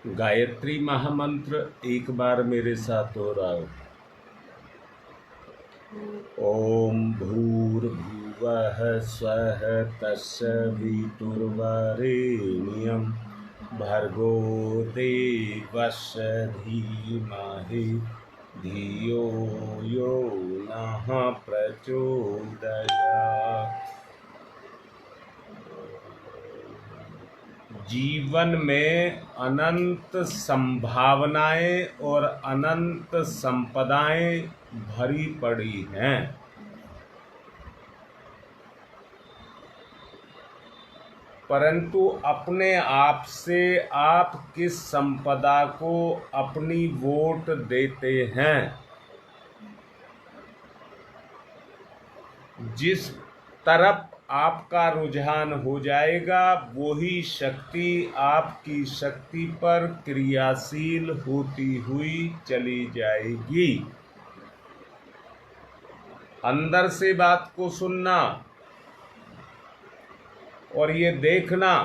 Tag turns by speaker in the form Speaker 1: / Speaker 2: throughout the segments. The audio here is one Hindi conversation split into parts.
Speaker 1: गायत्री महामंत्र एक बार मेरे साथ हो रहा हो। ओम भूर्भुवः स्वः तत्सवितुर्वरेण्यं भर्गो देवस्य धीमहि धियो यो नः प्रचोदयात्। जीवन में अनंत संभावनाएं और अनंत संपदाएं भरी पड़ी हैं, परंतु अपने आप से आप किस संपदा को अपनी वोट देते हैं। जिस तरफ आपका रुझान हो जाएगा वही शक्ति आपकी शक्ति पर क्रियाशील होती हुई चली जाएगी। अंदर से बात को सुनना और ये देखना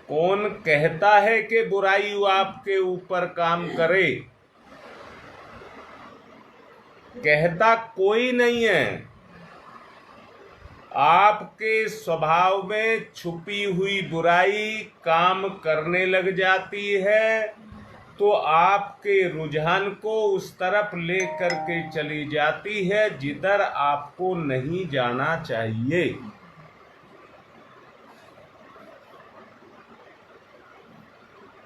Speaker 1: कौन कहता है कि बुराई आपके ऊपर काम करे। कहता कोई नहीं है। आपके स्वभाव में छुपी हुई बुराई काम करने लग जाती है तो आपके रुझान को उस तरफ ले करके चली जाती है जिधर आपको नहीं जाना चाहिए।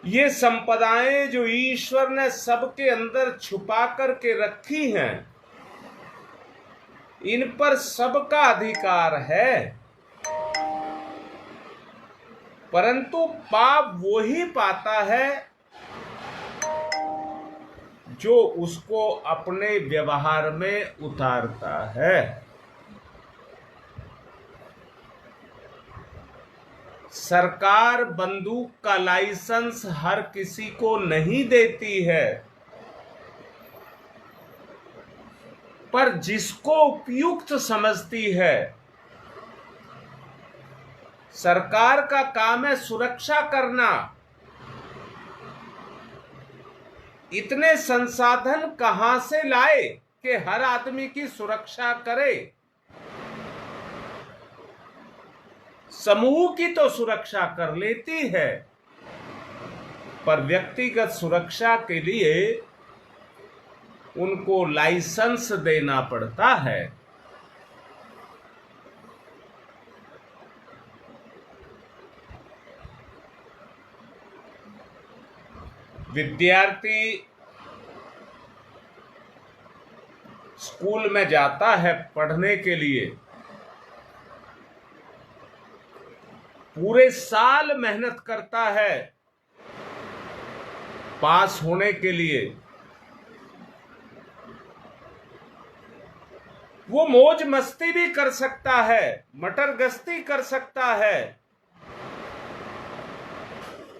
Speaker 1: ये संपदाएं जो ईश्वर ने सबके अंदर छुपा करके रखी हैं, इन पर सबका अधिकार है, परंतु पाप वो ही पाता है जो उसको अपने व्यवहार में उतारता है। सरकार बंदूक का लाइसेंस हर किसी को नहीं देती है, पर जिसको उपयुक्त समझती है। सरकार का काम है सुरक्षा करना। इतने संसाधन कहां से लाए कि हर आदमी की सुरक्षा करे। समूह की तो सुरक्षा कर लेती है, पर व्यक्तिगत सुरक्षा के लिए उनको लाइसेंस देना पड़ता है। विद्यार्थी स्कूल में जाता है पढ़ने के लिए, पूरे साल मेहनत करता है पास होने के लिए। वो मौज मस्ती भी कर सकता है, मटर गश्ती कर सकता है,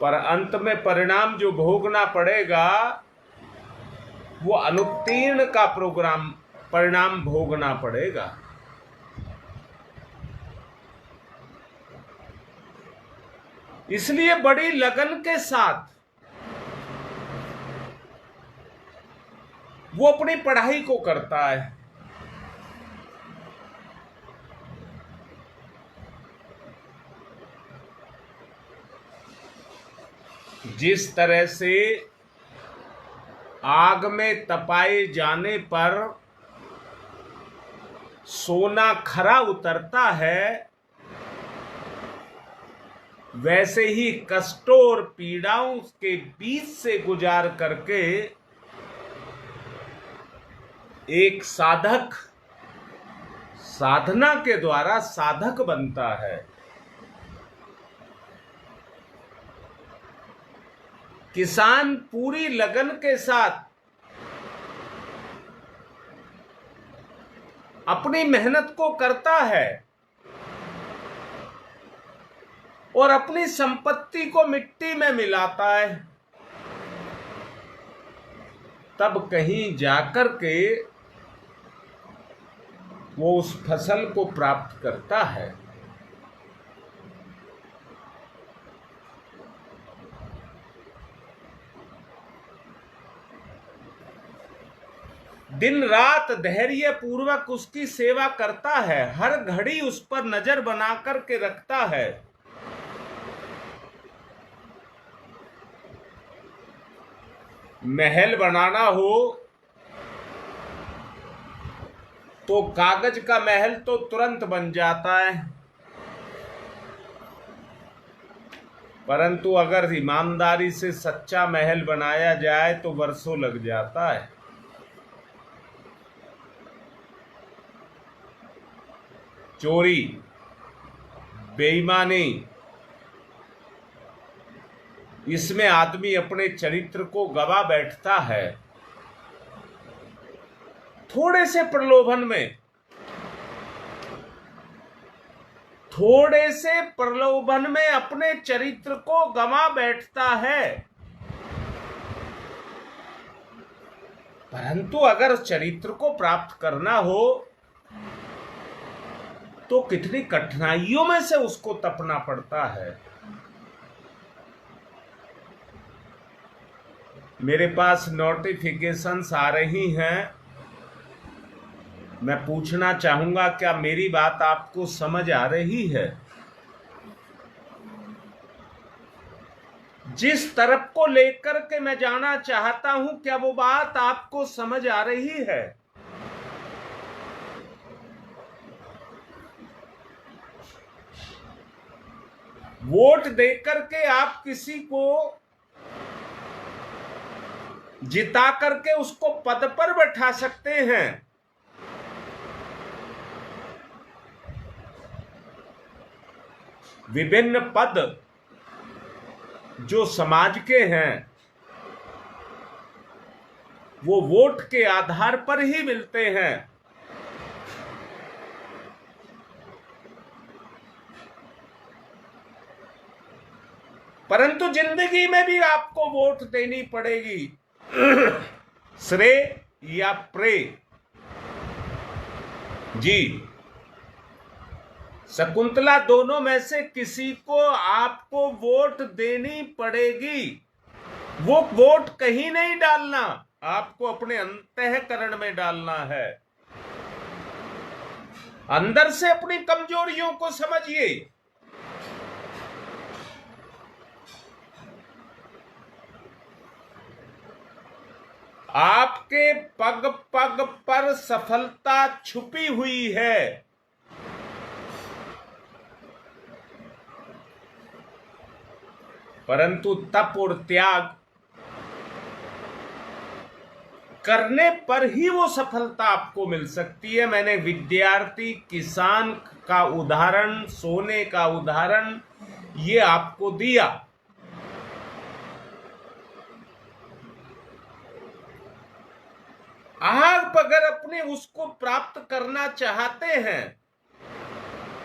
Speaker 1: पर अंत में परिणाम जो भोगना पड़ेगा वो अनुत्तीर्ण का परिणाम भोगना पड़ेगा। इसलिए बड़ी लगन के साथ वो अपनी पढ़ाई को करता है। जिस तरह से आग में तपाए जाने पर सोना खरा उतरता है, वैसे ही कष्टों और पीड़ाओं के बीच से गुजार करके एक साधक साधना के द्वारा साधक बनता है। किसान पूरी लगन के साथ अपनी मेहनत को करता है और अपनी संपत्ति को मिट्टी में मिलाता है, तब कहीं जाकर के वो उस फसल को प्राप्त करता है। दिन रात धैर्य पूर्वक उसकी सेवा करता है, हर घड़ी उस पर नजर बना कर के रखता है। महल बनाना हो तो कागज का महल तो तुरंत बन जाता है, परंतु अगर ईमानदारी से सच्चा महल बनाया जाए तो वर्षों लग जाता है। चोरी, बेईमानी, इसमें आदमी अपने चरित्र को गवा बैठता है। थोड़े से प्रलोभन में अपने चरित्र को गवा बैठता है। परंतु अगर चरित्र को प्राप्त करना हो तो कितनी कठिनाइयों में से उसको तपना पड़ता है। मेरे पास नोटिफिकेशंस आ रही हैं, मैं पूछना चाहूंगा क्या मेरी बात आपको समझ आ रही है? जिस तरफ को लेकर के मैं जाना चाहता हूं, क्या वो बात आपको समझ आ रही है? वोट देकर के आप किसी को जिता करके उसको पद पर बैठा सकते हैं, विभिन्न पद जो समाज के हैं वो वोट के आधार पर ही मिलते हैं। परंतु जिंदगी में भी आपको वोट देनी पड़ेगी, श्रेय या प्रेय। जी, शकुंतला, दोनों में से किसी को आपको वोट देनी पड़ेगी। वो वोट कहीं नहीं डालना, आपको अपने अंतःकरण में डालना है। अंदर से अपनी कमजोरियों को समझिए। आपके पग पग पर सफलता छुपी हुई है। परंतु तप और त्याग करने पर ही वो सफलता आपको मिल सकती है। मैंने विद्यार्थी, किसान का उदाहरण, सोने का उदाहरण ये आपको दिया। आप अगर अपने उसको प्राप्त करना चाहते हैं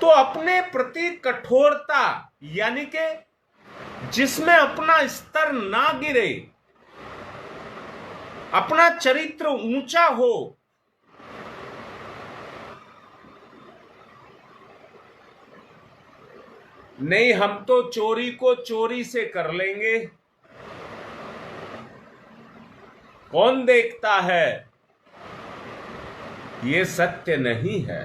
Speaker 1: तो अपने प्रति कठोरता, यानी कि जिसमें अपना स्तर ना गिरे, अपना चरित्र ऊंचा हो, नहीं हम तो चोरी को चोरी से कर लेंगे, कौन देखता है, ये सत्य नहीं है।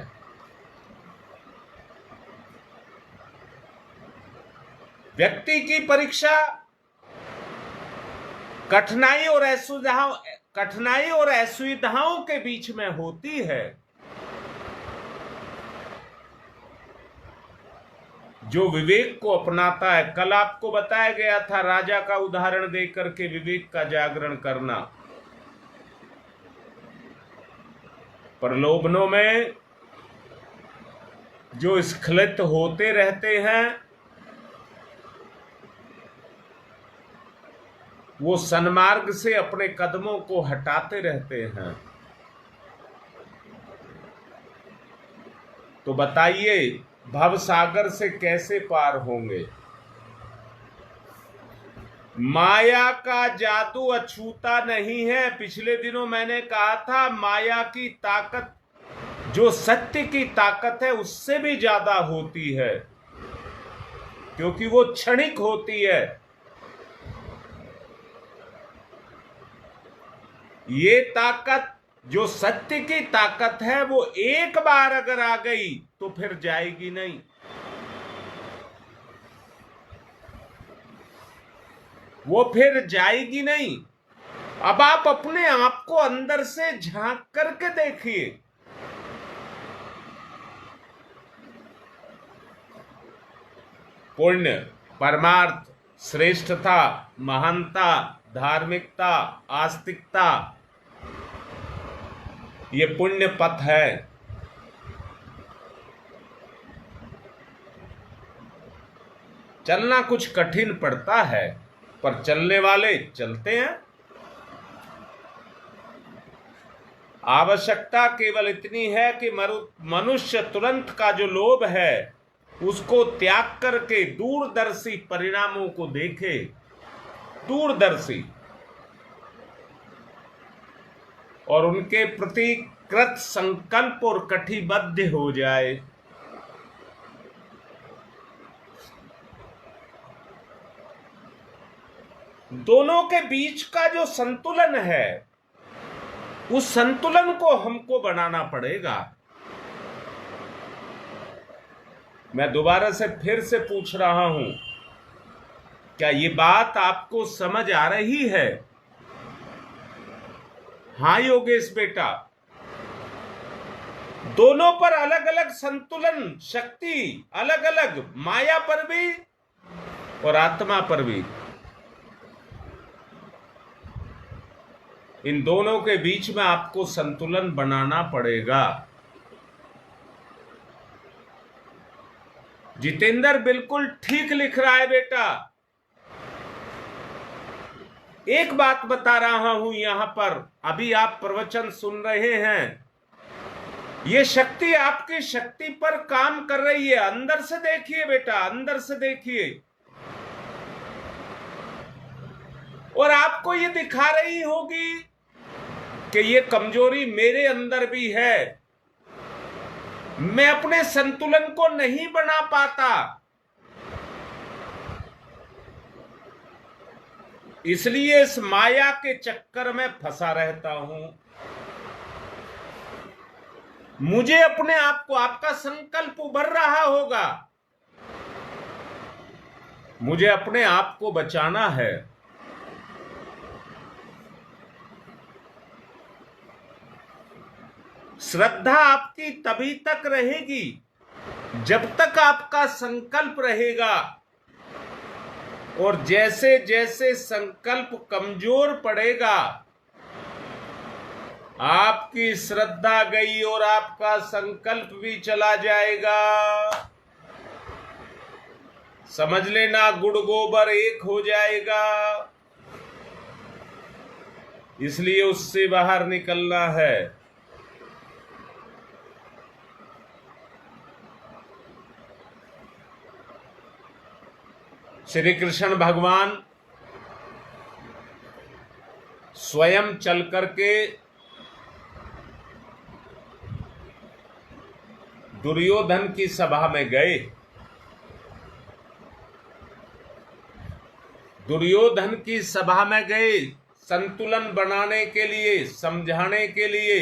Speaker 1: व्यक्ति की परीक्षा कठिनाई और असुविधाओं के बीच में होती है। जो विवेक को अपनाता है, कल आपको बताया गया था राजा का उदाहरण देकर के विवेक का जागरण करना। प्रलोभनों में जो स्खलित होते रहते हैं वो सन्मार्ग से अपने कदमों को हटाते रहते हैं। तो बताइए भव सागर से कैसे पार होंगे? माया का जादू अछूता नहीं है। पिछले दिनों मैंने कहा था माया की ताकत जो सत्य की ताकत है उससे भी ज्यादा होती है, क्योंकि वो क्षणिक होती है। ये ताकत जो सत्य की ताकत है वो एक बार अगर आ गई तो फिर जाएगी नहीं। वो फिर जाएगी नहीं। अब आप अपने आप को अंदर से झांक करके देखिए। पुण्य, परमार्थ, श्रेष्ठता, महानता, धार्मिकता, आस्तिकता, ये पुण्य पथ है। चलना कुछ कठिन पड़ता है, पर चलने वाले चलते हैं। आवश्यकता केवल इतनी है कि मनुष्य तुरंत का जो लोभ है उसको त्याग करके दूरदर्शी परिणामों को देखे। दूरदर्शी, और उनके प्रति कृत संकल्प और कटिबद्ध हो जाए। दोनों के बीच का जो संतुलन है, उस संतुलन को हमको बनाना पड़ेगा। मैं दोबारा से फिर से पूछ रहा हूं, क्या ये बात आपको समझ आ रही है? हाँ योगेश बेटा, दोनों पर अलग अलग संतुलन शक्ति, अलग अलग, माया पर भी और आत्मा पर भी। इन दोनों के बीच में आपको संतुलन बनाना पड़ेगा। जितेंद्र बिल्कुल ठीक लिख रहा है बेटा। एक बात बता रहा हूं यहां पर, अभी आप प्रवचन सुन रहे हैं, ये शक्ति आपकी शक्ति पर काम कर रही है। अंदर से देखिए बेटा, अंदर से देखिए, और आपको ये दिखा रही होगी कि ये कमजोरी मेरे अंदर भी है, मैं अपने संतुलन को नहीं बना पाता, इसलिए इस माया के चक्कर में फंसा रहता हूं। मुझे अपने आप को, आपका संकल्प उभर रहा होगा, मुझे अपने आप को बचाना है। श्रद्धा आपकी तभी तक रहेगी जब तक आपका संकल्प रहेगा, और जैसे जैसे संकल्प कमजोर पड़ेगा, आपकी श्रद्धा गई और आपका संकल्प भी चला जाएगा। समझ लेना, गुड़ गोबर एक हो जाएगा। इसलिए उससे बाहर निकलना है। श्री कृष्ण भगवान स्वयं चल करके दुर्योधन की सभा में गए। दुर्योधन की सभा में गए संतुलन बनाने के लिए, समझाने के लिए।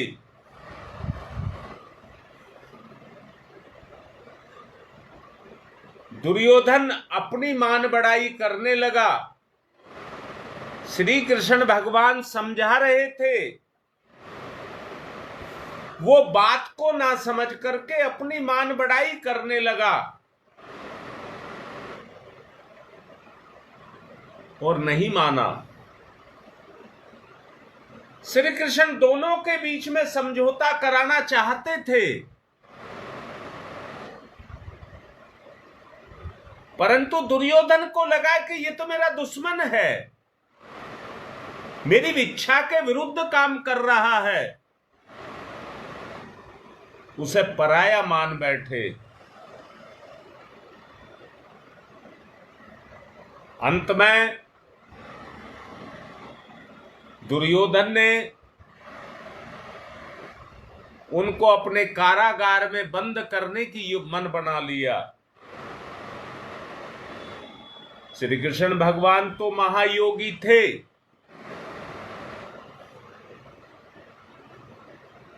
Speaker 1: दुर्योधन अपनी मान बढ़ाई करने लगा। श्री कृष्ण भगवान समझा रहे थे, वो बात को ना समझ करके अपनी मान बढ़ाई करने लगा और नहीं माना। श्री कृष्ण दोनों के बीच में समझौता कराना चाहते थे, परंतु दुर्योधन को लगा कि ये तो मेरा दुश्मन है, मेरी इच्छा के विरुद्ध काम कर रहा है, उसे पराया मान बैठे। अंत में दुर्योधन ने उनको अपने कारागार में बंद करने की मन बना लिया। श्री कृष्ण भगवान तो महायोगी थे,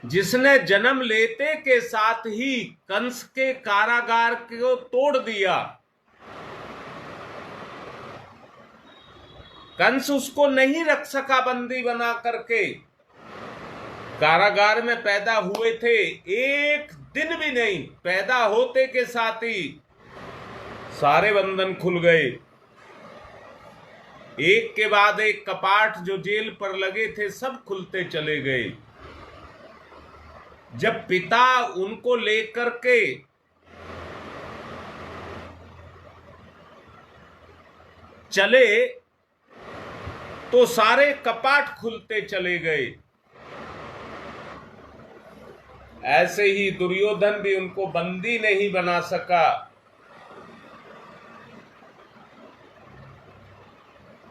Speaker 1: जिसने जन्म लेते के साथ ही कंस के कारागार को तोड़ दिया। कंस उसको नहीं रख सका बंदी बना करके। कारागार में पैदा हुए थे, एक दिन भी नहीं, पैदा होते के साथ ही सारे बंधन खुल गए। एक के बाद एक कपाट जो जेल पर लगे थे सब खुलते चले गए। जब पिता उनको लेकर के चले तो सारे कपाट खुलते चले गए। ऐसे ही दुर्योधन भी उनको बंदी नहीं बना सका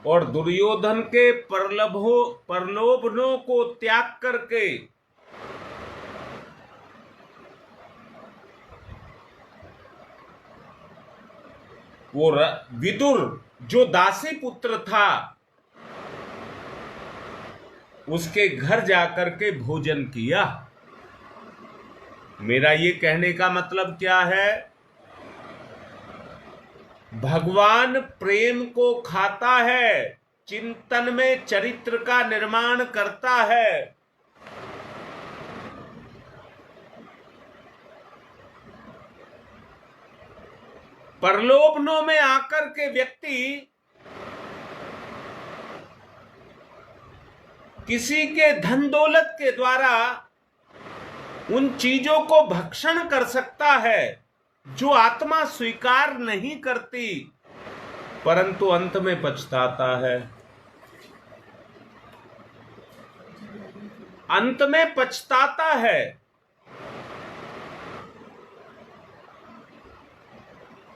Speaker 1: और दुर्योधन के प्रलोभनों को त्याग करके वो विदुर जो दासी पुत्र था उसके घर जाकर के भोजन किया। मेरा ये कहने का मतलब क्या है? भगवान प्रेम को खाता है, चिंतन में चरित्र का निर्माण करता है। प्रलोभनों में आकर के व्यक्ति किसी के धन दौलत के द्वारा उन चीजों को भक्षण कर सकता है जो आत्मा स्वीकार नहीं करती, परंतु अंत में पछताता है। अंत में पछताता है।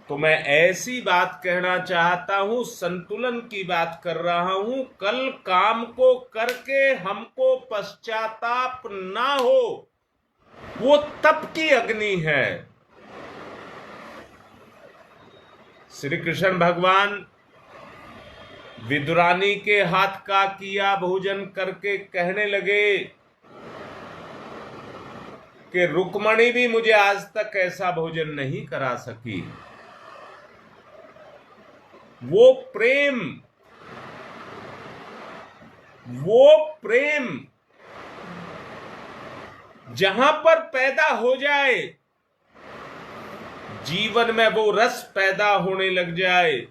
Speaker 1: तो मैं ऐसी बात कहना चाहता हूं, संतुलन की बात कर रहा हूं। कल काम को करके हमको पश्चाताप ना हो, वो तप की अग्नि है। श्री कृष्ण भगवान विदुरानी के हाथ का किया भोजन करके कहने लगे कि रुक्मणी भी मुझे आज तक ऐसा भोजन नहीं करा सकी। वो प्रेम जहां पर पैदा हो जाए, जीवन में वो रस पैदा होने लग जाए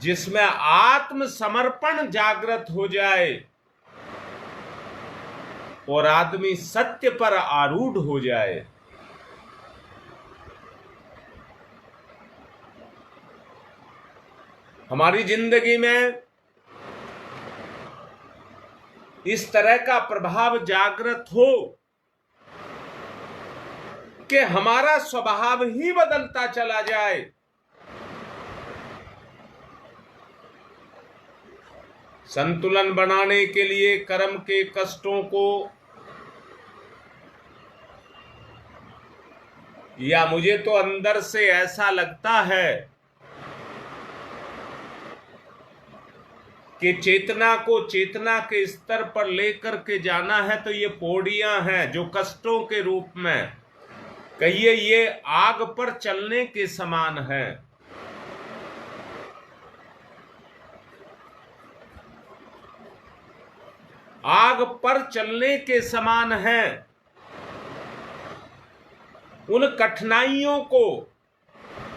Speaker 1: जिसमें आत्मसमर्पण जागृत हो जाए और आदमी सत्य पर आरूढ़ हो जाए। हमारी जिंदगी में इस तरह का प्रभाव जागृत हो कि हमारा स्वभाव ही बदलता चला जाए। संतुलन बनाने के लिए कर्म के कष्टों को या मुझे तो अंदर से ऐसा लगता है कि चेतना को चेतना के स्तर पर लेकर के जाना है तो ये पौड़ियां हैं जो कष्टों के रूप में, कहिए ये आग पर चलने के समान है। आग पर चलने के समान है। उन कठिनाइयों को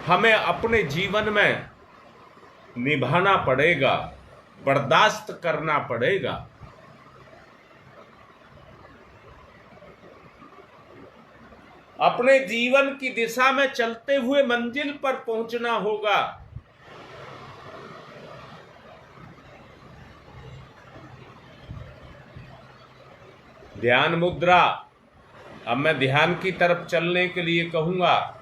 Speaker 1: हमें अपने जीवन में निभाना पड़ेगा, बर्दाश्त करना पड़ेगा। अपने जीवन की दिशा में चलते हुए मंजिल पर पहुंचना होगा। ध्यान मुद्रा, अब मैं ध्यान की तरफ चलने के लिए कहूंगा।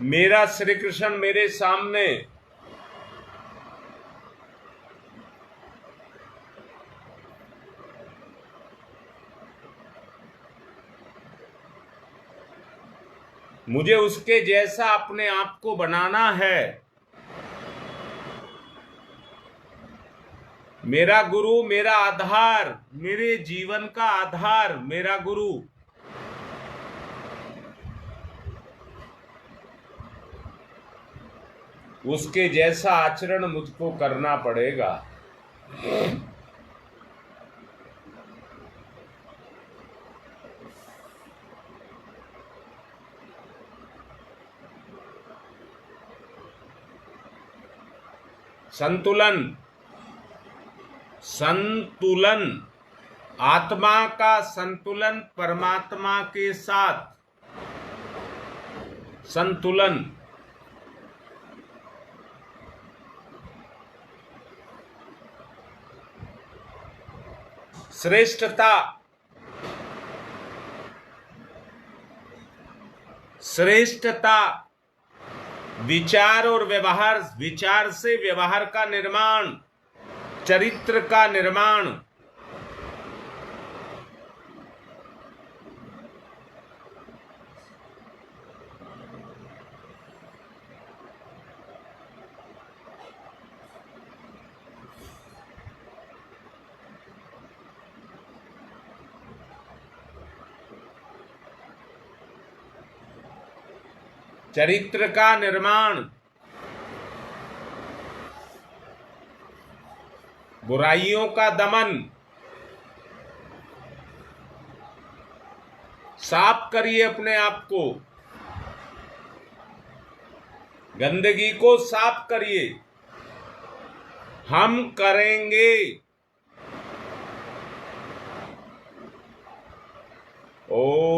Speaker 1: मेरा श्री कृष्ण मेरे सामने मुझे उसके जैसा अपने आप को बनाना है। मेरा गुरु मेरा आधार, मेरे जीवन का आधार मेरा गुरु। उसके जैसा आचरण मुझको करना पड़ेगा। संतुलन, संतुलन, आत्मा का संतुलन परमात्मा के साथ संतुलन। श्रेष्ठता, श्रेष्ठता, विचार और व्यवहार, विचार से व्यवहार का निर्माण, चरित्र का निर्माण। चरित्र का निर्माण, बुराइयों का दमन। साफ करिए अपने आप को, गंदगी को साफ करिए। हम करेंगे। ओ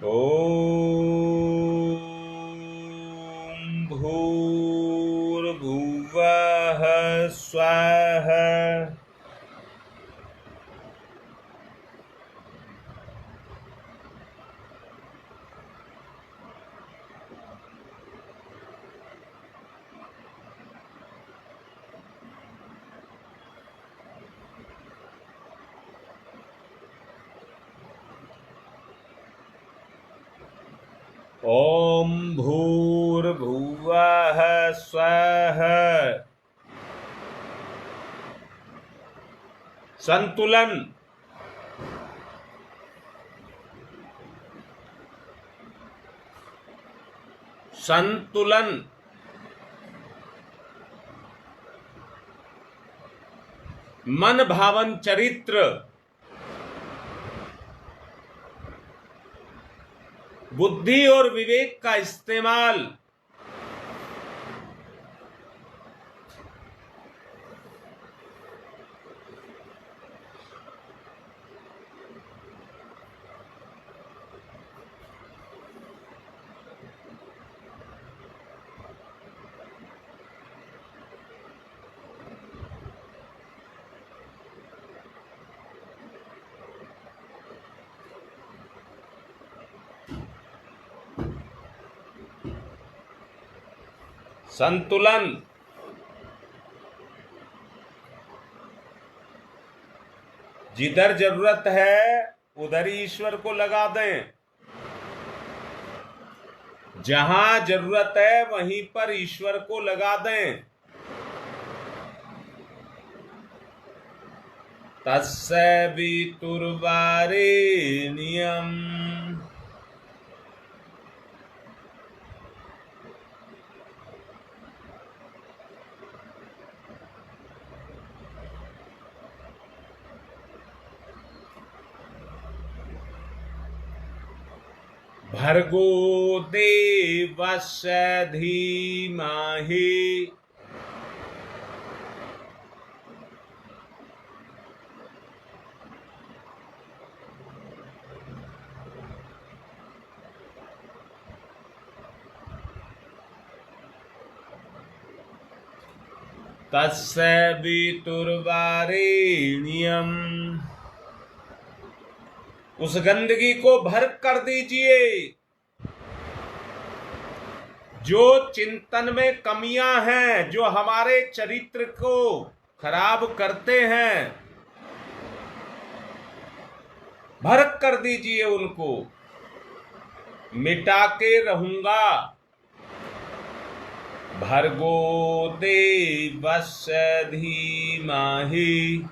Speaker 1: ओम भूर्भुवः स्वः। ओम भूर्भुवः स्वः। संतुलन, संतुलन, मन भावन चरित्र, बुद्धि और विवेक का इस्तेमाल। संतुलन, जिधर जरूरत है उधर ही ईश्वर को लगा दें। जहां जरूरत है वहीं पर ईश्वर को लगा दें। तस्य वितुर्वरेण्यम् भर्गो देवस्य धीमहि तस्य वितुर्वरेण्यम्, उस गंदगी को भर कर दीजिए। जो चिंतन में कमियां हैं, जो हमारे चरित्र को खराब करते हैं, भर कर दीजिए उनको। मिटा के रहूंगा। भर्गो देवस्य धीमहि,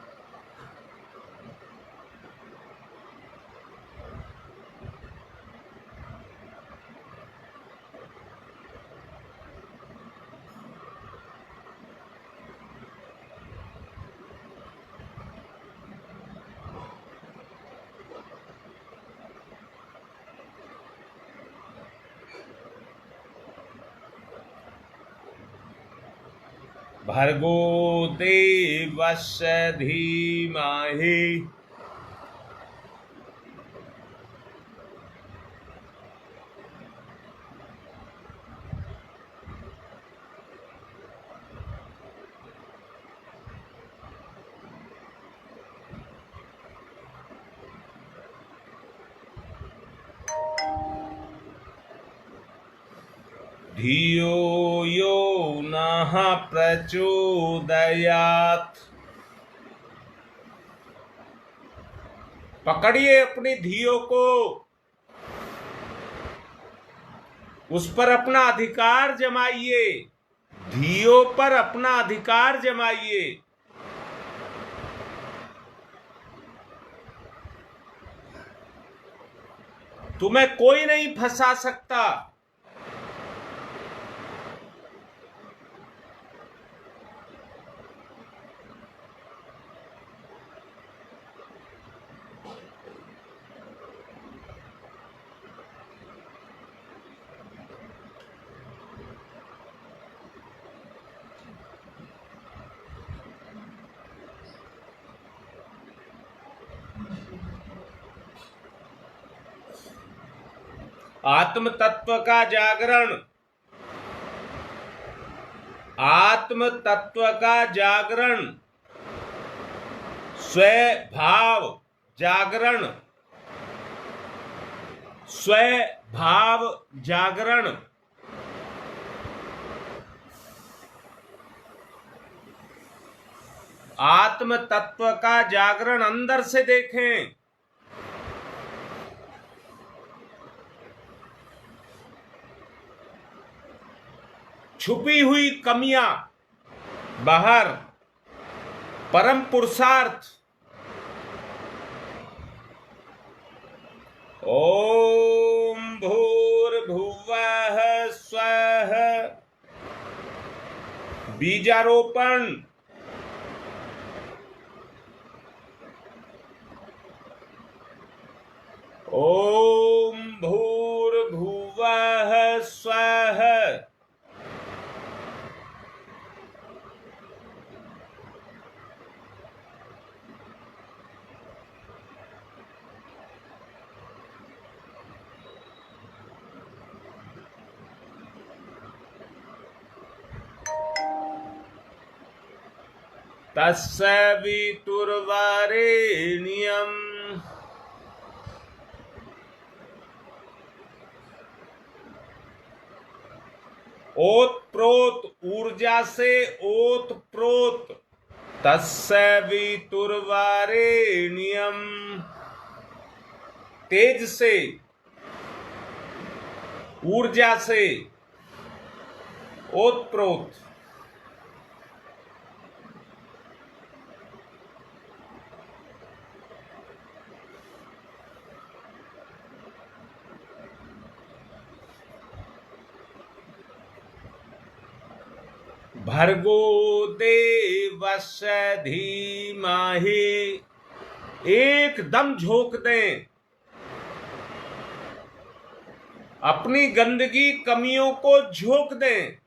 Speaker 1: भर्गो देवस्य धीमहि। धियो यो नः प्रचोदयात्। पकड़िए अपनी धियो को, उस पर अपना अधिकार जमाइए। धियो पर अपना अधिकार जमाइए। तुम्हें कोई नहीं फंसा सकता। आत्म तत्व का जागरण, आत्म तत्व का जागरण, स्वभाव जागरण, स्वभाव जागरण। आत्म तत्व का जागरण अंदर से देखें। छुपी हुई कमियां बाहर, परम पुरुषार्थ। ओम भूर्भुवः स्वः, बीजारोपण। ओम भूर्भुवः स्वः। तस्य वितुर्वरेण्यम्, ओतप्रोत, ऊर्जा से ओतप्रोत। तस्य वितुर्वरेण्यम्, तेज से, ऊर्जा से ओतप्रोत। भर्गो देवस्य धीमहि, एकदम झोंक दें। अपनी गंदगी कमियों को झोंक दें।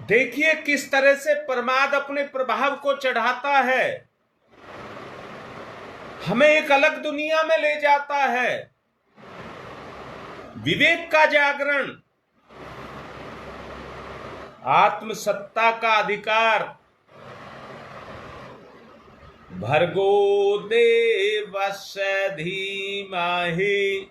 Speaker 1: देखिए किस तरह से प्रमाद अपने प्रभाव को चढ़ाता है, हमें एक अलग दुनिया में ले जाता है। विवेक का जागरण, आत्मसत्ता का अधिकार, भर्गो देवस्य धीमहि,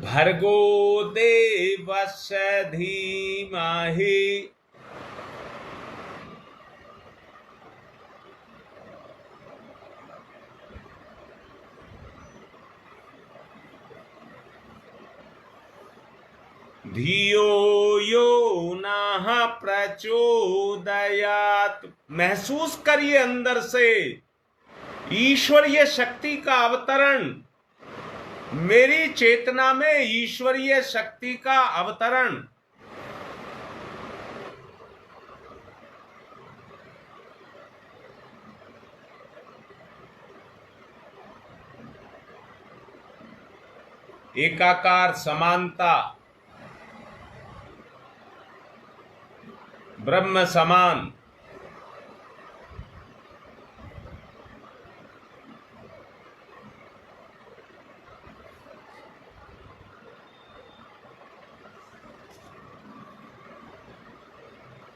Speaker 1: भर्गो देवस्य धीमहि। धियो यो नः प्रचोदयात्। महसूस करिए अंदर से ईश्वरीय शक्ति का अवतरण, मेरी चेतना में ईश्वरीय शक्ति का अवतरण। एकाकार समानता, ब्रह्म समान।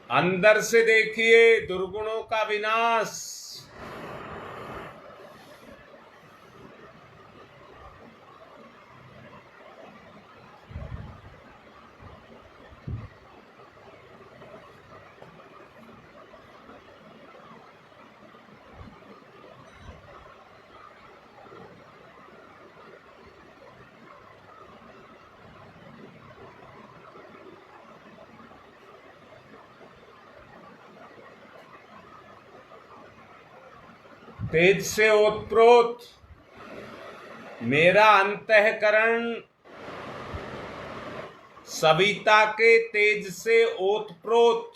Speaker 1: अंदर से देखिए दुर्गुणों का विनाश, तेज से ओतप्रोत मेरा अंतःकरण सविता के तेज से ओतप्रोत।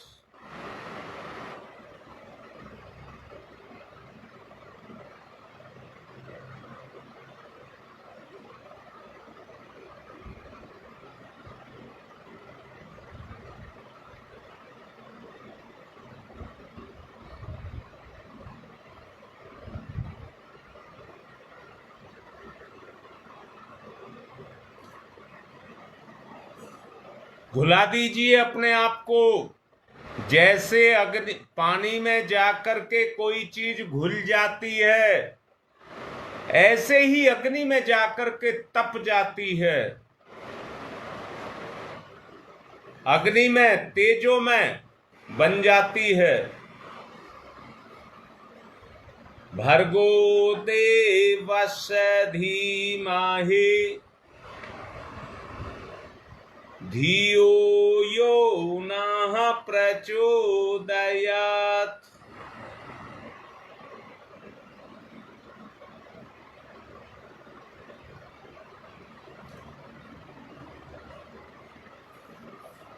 Speaker 1: भुला दीजिए अपने आप को, जैसे अग्नि पानी में जाकर के कोई चीज घुल जाती है, ऐसे ही अग्नि में जाकर के तप जाती है। अग्नि में तेजो में बन जाती है। भर्गो देवस्य धीमहि धियो यो नः प्रचोदयात्।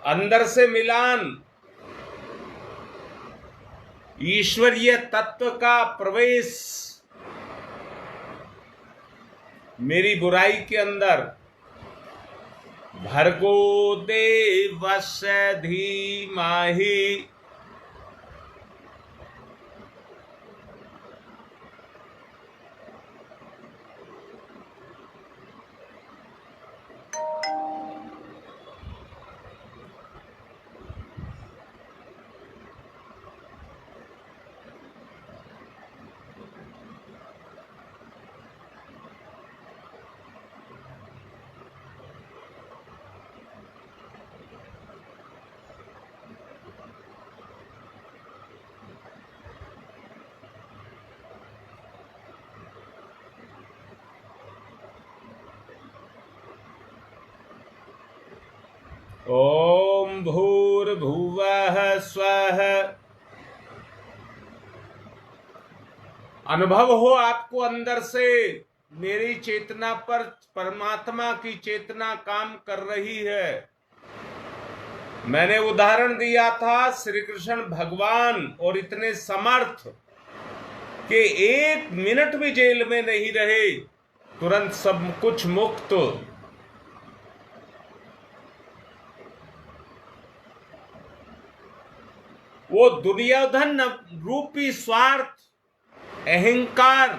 Speaker 1: अंदर से मिलान, ईश्वरीय तत्व का प्रवेश मेरी बुराई के अंदर। भर्गो देवस्य धीमहि। ओम भूर्भुवः स्वः। अनुभव हो आपको अंदर से मेरी चेतना पर परमात्मा की चेतना काम कर रही है। मैंने उदाहरण दिया था श्री कृष्ण भगवान और इतने समर्थ कि 1 मिनट भी जेल में नहीं रहे, तुरंत सब कुछ मुक्त। वो दुर्योधन रूपी स्वार्थ, अहंकार,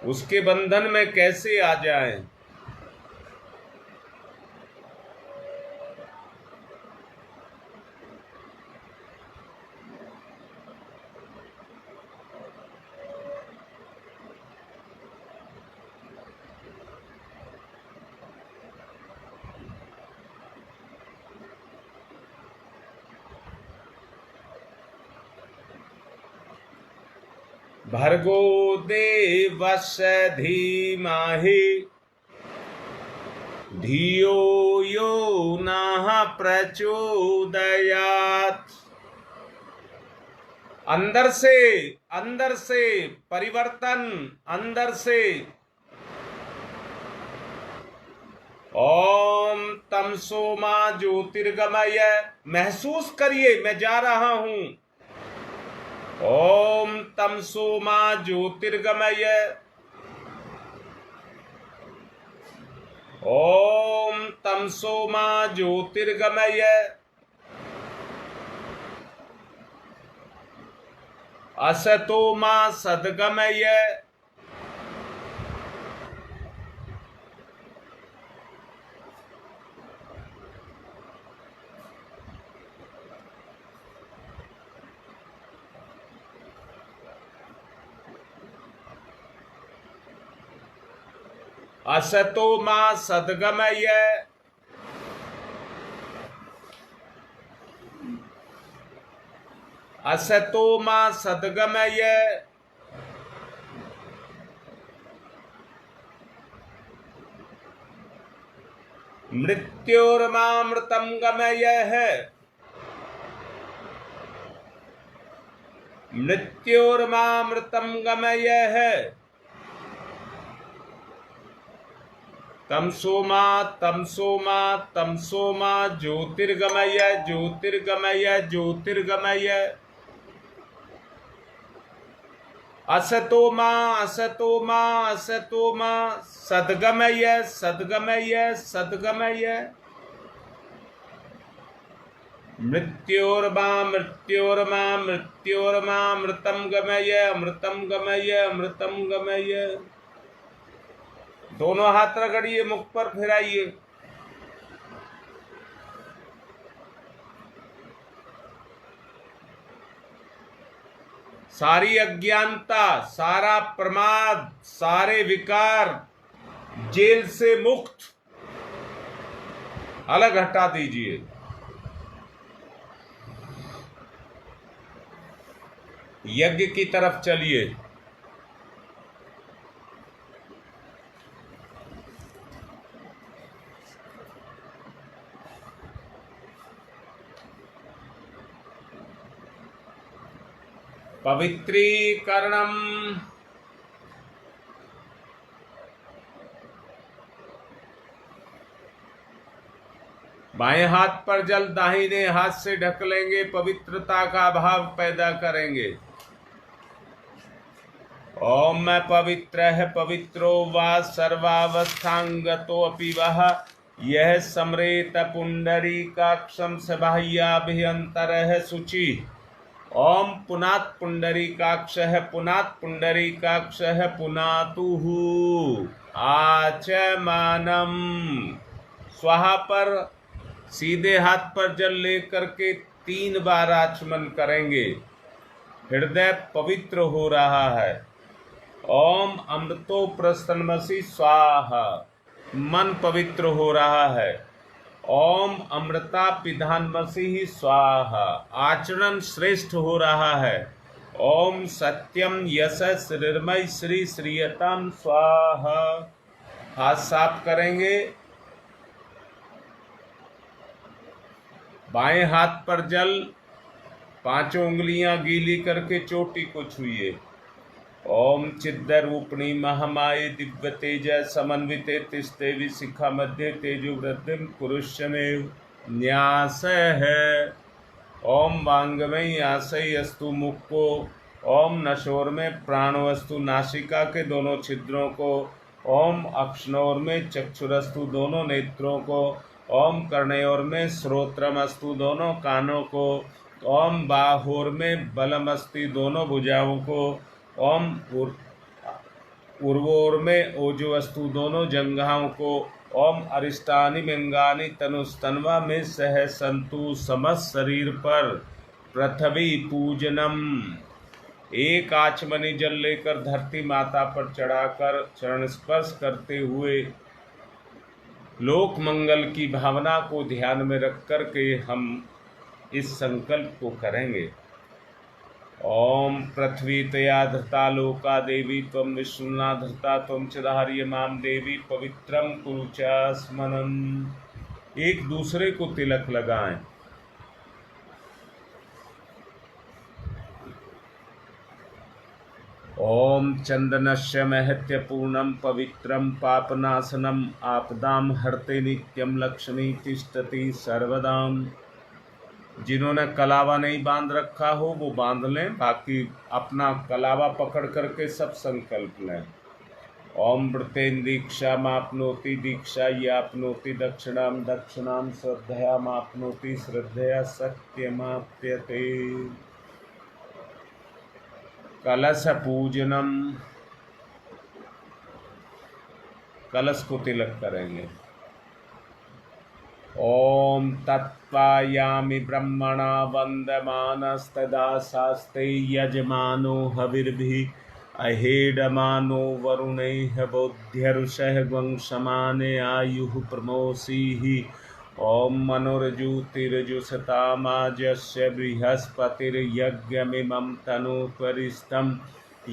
Speaker 1: उसके बंधन में कैसे आ जाएं? भर्गो देवस्य धीमहि धियो यो नः प्रचोदयात्। अंदर से परिवर्तन, अंदर से। ओम तमसो मा ज्योतिर्गमय, महसूस करिए मैं जा रहा हूं। ओम तमसो मा ज्योतिर्गमय, ओम तमसो मा ज्योतिर्गमय, असतो मा सद्गमय, असतो मा सद्गमय, असतो मा सद्गमय, मृत्योर्मामृतं गमय है, मृत्योर्मामृतं गमय है। तमसोमा तमसोमा तमसोमा ज्योतिर्गमय, ज्योतिर्गमय, ज्योतिर्गमय, असतोमा असतोमा असतोमा सद्गमय, सद्गमय, सद्गमय, मृत्योर्मा मृत्योर्मा मृत्योर्मा मृतं गमय, अमृतं गमय, अमृतं गमय। दोनों हाथ रगड़िए, मुख पर फिराइए। सारी अज्ञानता, सारा प्रमाद, सारे विकार, जेल से मुक्त, अलग हटा दीजिए। यज्ञ की तरफ चलिए। पवित्रीकरणम, बाएं हाथ पर जल दाहिने हाथ से ढक लेंगे, पवित्रता का भाव पैदा करेंगे। ओम मैं पवित्र है पवित्रो वा सर्वावस्थांगतो अपि वह, यह समरेत पुंडरीकाक्षं सबाह्याभ्यंतरः शुचि। ओम पुनात् पुंडरीकाक्षः, पुनात् पुंडरीकाक्षः, पुनातुः आचमनम। स्वाहा पर सीधे हाथ पर जल लेकर के 3 बार आचमन करेंगे। हृदय पवित्र हो रहा है। ओम अमृतो प्रसन्नमसि स्वाहा, मन पवित्र हो रहा है। ओम अमृता पिधानमसि स्वाहा, आचरण श्रेष्ठ हो रहा है। ओम सत्यम यशस निर्मय श्री श्रीयतम स्वाहा। हाथ साफ करेंगे। बाएं हाथ पर जल, 5 उंगलियां गीली करके चोटी को छुइए। ओम चिद्रूपिणी महामाये दिव्य तेज समन्विते तिष्ठे विशिखा मध्य तेजो वृद्धिम कुरुष्यमेव न्यास है। ओम वांगमय आशय अस्तु मुख को, ओम नशोर में प्राणवस्तु नासिका के दोनों छिद्रों को, ओम अक्षनोर में चक्षुरस्तु दोनों नेत्रों को, ओम कर्णयोर में श्रोत्रमस्तु दोनों कानों को, ओम बाहोर में बलमस्ति दोनों भुजाओं को, ओम उर्वोर में ओजवस्तु दोनों जंघाओं को, ओम अरिष्टानि मिंगानि तनुस्तन्वा में सह संतु समस्त शरीर पर पृथ्वी पूजनम। एक आचमनी जल लेकर धरती माता पर चढ़ाकर चरण स्पर्श करते हुए लोक मंगल की भावना को ध्यान में रख कर के हम इस संकल्प को करेंगे। ओम पृथ्वी तया धृता लोका देवी त्वं विष्णुना धृता त्वं च धार्य माम देवी पवित्रम कुरु च स्मरन्। एक दूसरे को तिलक लगाएं। ओम चंदनस्य महत्य पूर्णम पवित्रम पापनाशनम आपदाम हरते नित्यम लक्ष्मी तिष्ठति सर्वदाम। जिन्होंने कलावा नहीं बांध रखा हो वो बांध लें, बाकी अपना कलावा पकड़ करके सब संकल्प लें। ओम वृतेन दीक्षा मापनोति दीक्षा यापनोति दक्षिणाम दक्षिणाम श्रद्धया मापनोति श्रद्धया सत्यमाप्यते। कलश पूजनम, कलश को तिलक करेंगे। ओम तत्पायामि ब्रह्मणा वंदमानस्तदा शास्ते यजमानो हविर्भिः अहेडमानो वरुणैः बोध्यरुषः वंशमाने आयुः प्रमोषीः। ओम मनुर्ज्योतिर्जुषतामाजस्य बृहस्पतिर्यज्ञमिमं तनुत्वरिष्ठं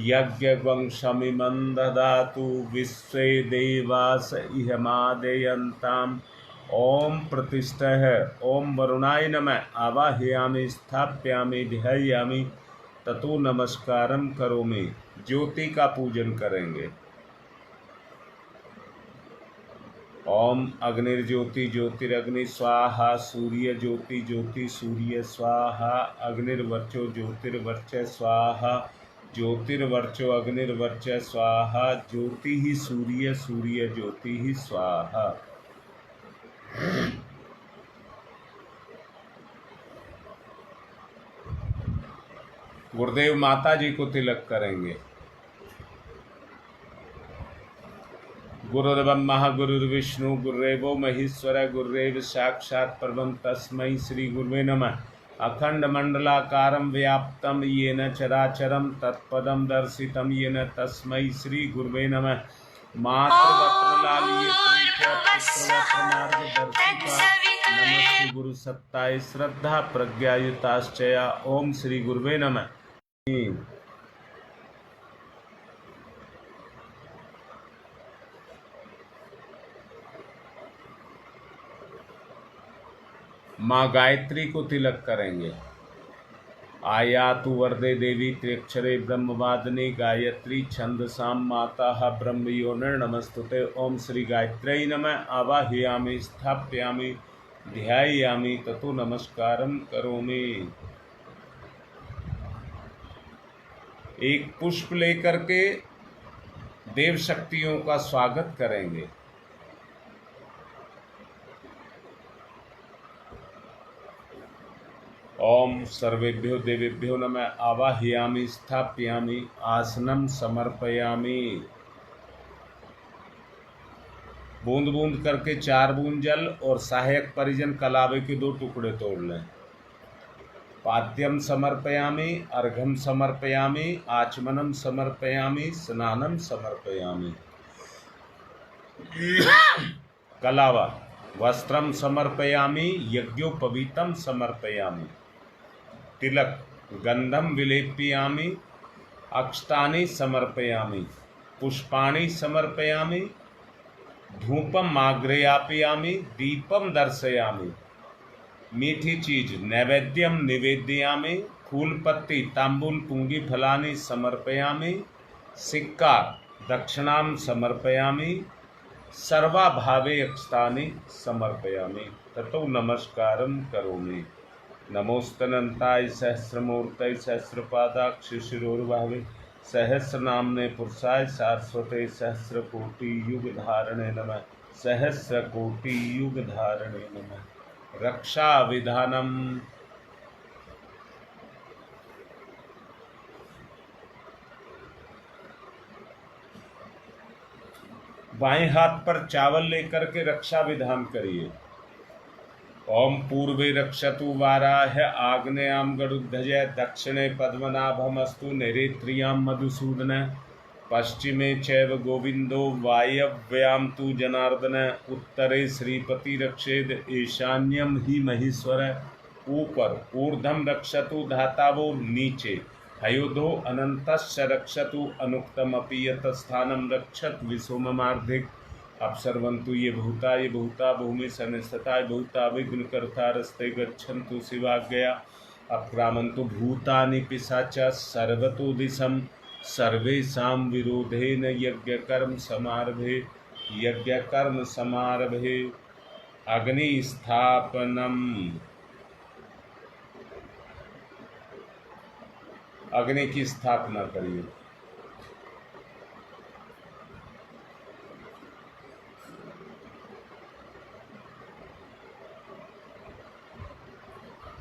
Speaker 1: यज्ञवंशमिमं ददातु विश्वे देवास इहमादयन्ताम्। ओम प्रतिष्ठः। ओम वरुणाय नमः आवाहयामि स्थापयामि ध्यायामि ततो नमस्कारम करोमि। ज्योति का पूजन करेंगे। ओम अग्निर्ज्योति ज्योतिरग्नि स्वाहा सूर्य ज्योति ज्योति सूर्य स्वाहा अग्निर्वर्चो ज्योतिर्वर्च स्वाहा ज्योतिर्वर्चो अग्निर्वर्च स्वाहा ज्योति ही सूर्य सूर्य ज्योति ही स्वाहा। गुरुदेव माता जी को तिलक करेंगे। गुरुर्ब्रह्मा गुरुर्विष्णु गुरुदेवो महेश्वर गुरुरेव साक्षात् परमं तस्मै श्री गुरुवे नमः। अखंड मंडलाकारं व्याप्तं येन चराचरं तत्पदं दर्शितं येन तस्मै श्री गुरुवे नमः। नमस्ते गुरु सत्ताय श्रद्धा प्रज्ञायुताश्चया। ओम श्री गुरुवे नमः। माँ गायत्री को तिलक करेंगे। आयातु वरदे देवी त्र्यक्षरे ब्रह्मवादिनी गायत्री छंदसाम माता ब्रह्मयोनिर् नमस्तुते। ओम श्री गायत्र्यै नमः। आवाहयामि स्थापयामि ध्यायामि ततो नमस्कारम करोमि। एक पुष्प लेकर के देव शक्तियों का स्वागत करेंगे। ओम सर्वेभ्यो देवेभ्यो नमः। आवाहयामि स्थापयामि आसनम समर्पयामि। बूंद बूंद करके 4 बूंद जल और सहायक परिजन कलावे के 2 टुकड़े तोड़ लें। पाद्यम समर्पयामि अर्घम समर्पयामि आचमनम समर्पयामि स्नानम समर्पयामि। कलावा वस्त्रम समर्पयामि यज्ञोपवीतम समर्पयामि। तिलक गंधम विलेपयामि अक्षतानि समर्पयामि पुष्पाणि समर्पयामि धूपम आग्रयापयामि दीपम दर्शयामि। मीठी चीज नैवेद्यम निवेदयामि फूल पत्ती तांबूल पुंगी फलानि समर्पयामि। सिक्का दक्षिणाम समर्पयामि सर्वाभावे अक्षतानि समर्पयामि ततो नमस्कारम करोमि। नमोस्तनंताय सहस्रमूर्तये सहस्रपादाक्ष शिरोर्भावे सहस्रनाम्ने पुरुषाय सारस्वते सहस्रकोटि युग धारणे नमः। सहस्रकोटि युगधारिणे नमः। रक्षा विधानम। बाएं हाथ पर चावल लेकर के रक्षा विधान करिए। ओम पूर्वे रक्षतु वाराह आग्नेयाम गरुध्वज दक्षिणे पद्मनाभमस्तु नैऋत्यां मधुसूदन पश्चिमे चैव गोविंदो वायव्याम तु जनार्दन उत्तरे श्रीपति रक्षेद ईशान्यम ही महेश्वर। ऊपर ऊर्ध्वम रक्षतु धातावो नीचे हयोधो अनंतस्य रक्षतु अनुक्तमपि यतस्थानं रक्षत विसोममार्धिक। अप्सर्वन्तु ये भूता भूमि सनिस्थिता भूता विघ्नकर्ता रस्ते गच्छन्तु शिवाज्ञया। अक्रामन्तु भूतानि पिशाचा सर्वतो दिशं सर्वेषां विरोधेन यज्ञकर्म समारभे। अग्निस्थापनम। अग्नि की स्थापना करिए।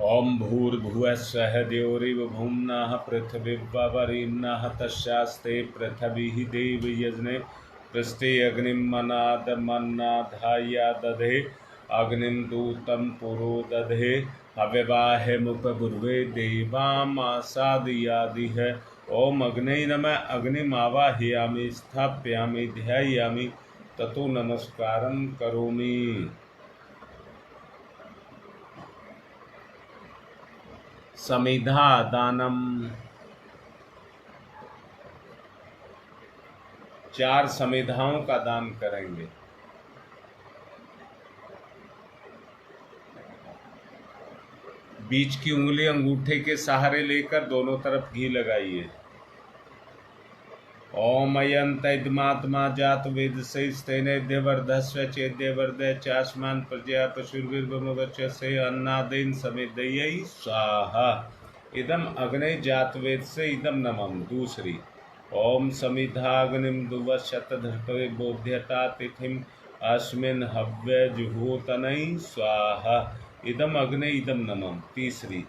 Speaker 1: ओम भूर्भुवः स्वः द्यौरिव भूम्नः पृथिवीर्वरेण्यः तस्यास्ते पृथिवीः देवयज्ञे पृष्ठे अग्निं मन्नाधाय दधे अग्निं दूतं पुरो दधे हव्यवाहमुपपूर्वे देवामासादयादिह। ओम अग्ने नमः। अग्निमावाहयामि स्थापयामि ध्यायामि ततो नमस्कारं करोमि। समिधा दानम। 4 समिधाओं का दान करेंगे। बीच की उंगली अंगूठे के सहारे लेकर दोनों तरफ घी लगाइए। ओम अयंतमात्मा जात वेद सेनेद्यवर्धस्व चेद्यवर्धय चास्मान प्रजया पशुर्विर्वमवचसे अन्नादेन समेदयै स्वाहा। इदम अग्ने जात वेद से इदम नमम। दूसरी ओम समिधाग्निम दुवशतधर्पवे बोध्यता तिथिम अस्मिन् हव्य जुहोतनै स्वाहा। इदम अग्ने इदम नमम। तीसरी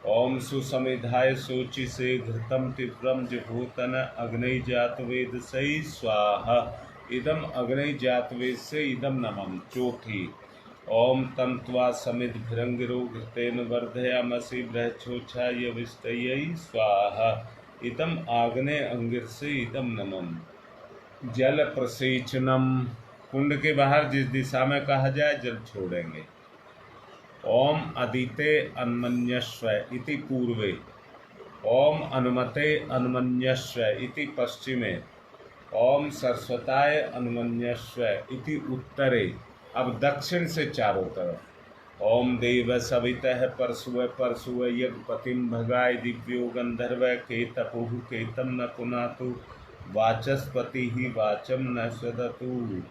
Speaker 1: ओम सुसमिधाय सोचि से घृतम तीव्रम जुहोतन अग्नि जातवेद सई स्वाहा। इदम अग्नि जातवेद से इदम नमम। चौथी ओम तंत्वा समिध भिरंगिरो घृतेन वर्धयामसि बृहच्छोछा यविष्टयै स्वाहा। इदम आग्ने अंगिर से इदम नमम। जल प्रसेचनम। कुंड के बाहर जिस दिशा में कहा जाए जल छोड़ेंगे। ओम अदिते अन्मन्यस्व इति पूर्वे ओम अनुमते अन्मन्यस्व इति पश्चिमे ओम सरस्वताय अन्मन्यस्व इति उत्तरे। अब दक्षिण से चारों तरफ। ओम देव सवितः परशुव यज्ञपतिम भगाय दिव्यो गंधर्व केतपुः केतम न पुनातु वाचस्पति ही वाचम न सदतु।